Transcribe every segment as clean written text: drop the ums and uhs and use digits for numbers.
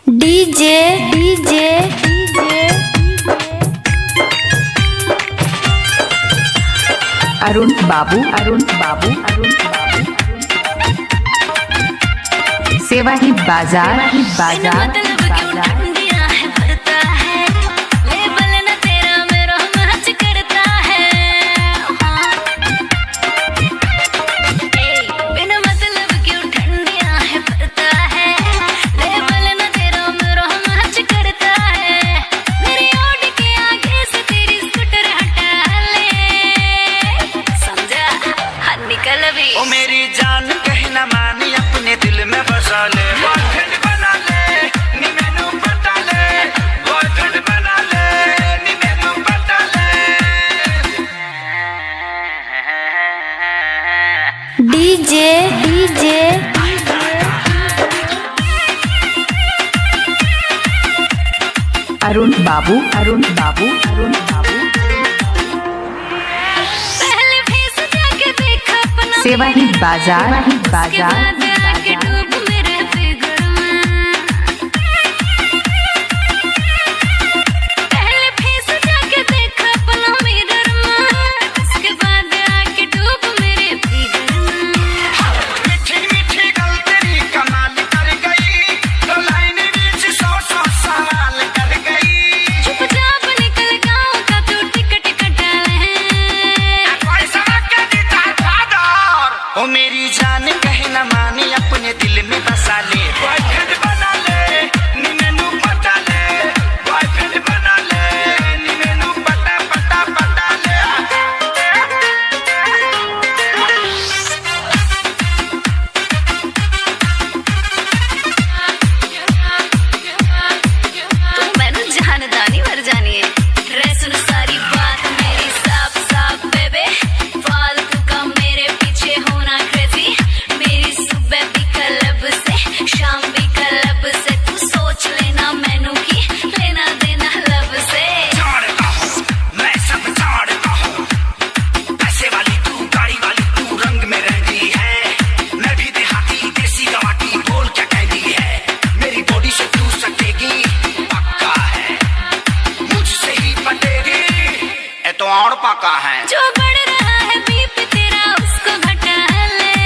DJ DJ Arun बाबू सेवा ही बाजार ओ मेरी जान कहीं ना मानी अपने दिल में बसा ले, बॉयफ्रेंड बना ले, नी मैनू पटा ले, बॉयफ्रेंड बना ले, नी मैनू पटा ले। डीजे डीजे अरुण बाबू सेवा ही बाजार ओ मेरी जान कहे ना मानी अपने दिल में बसा ले, बॉयफ्रेंड बना ले, नी मैनू पटा ले, बॉयफ्रेंड बना ले, नी मैनू पटा पटा पटा ले। तू मैनू जानदानी मर जानी है, रे सुन सारी बात मेरी साफ साफ बेबे, फालतू का मेरे पीछे होना क्रेजी, मेरी सुबह भी क्लब से शाम भी क्लब से, तू सोच लेना मैनू की लेना देना लब से। जानता हूँ मैं सब जानता हूँ, पैसे वाली तू गाड़ी वाली तू रंग में रहती है, मैं भी देहाती देसी गवाटी बोल क्या कहती है, मेरी बॉडी से तू सटेगी पक्का है, मुझसे ही पटेगी ये तो और पक्का है। जो बढ़ रहा है बीपी तेरा उसको घटा ले,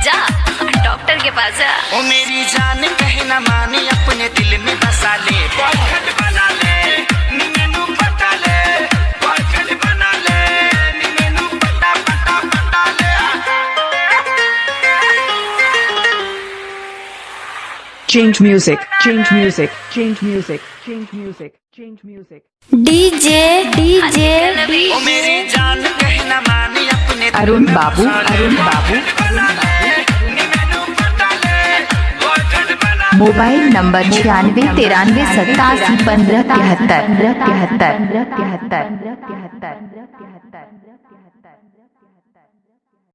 जा डॉक्टर के पास जा। ओ मेरी जान कहे ना मानी अपने दिल में बसा ले, बॉयफ्रेंड बना ले, नी मैनू पटा ले, बॉयफ्रेंड बना ले, नी मैनू पटा पटा पटा ले। change music डीजे डीजे ओ मेरी जान कहे ना मानी अपने दिल अरुण में बाबू बसा ले, बॉयफ्रेंड बना ले, नी मैनू पटा ले, बॉयफ्रेंड बना ले। Mobile number 96 93 87 15 73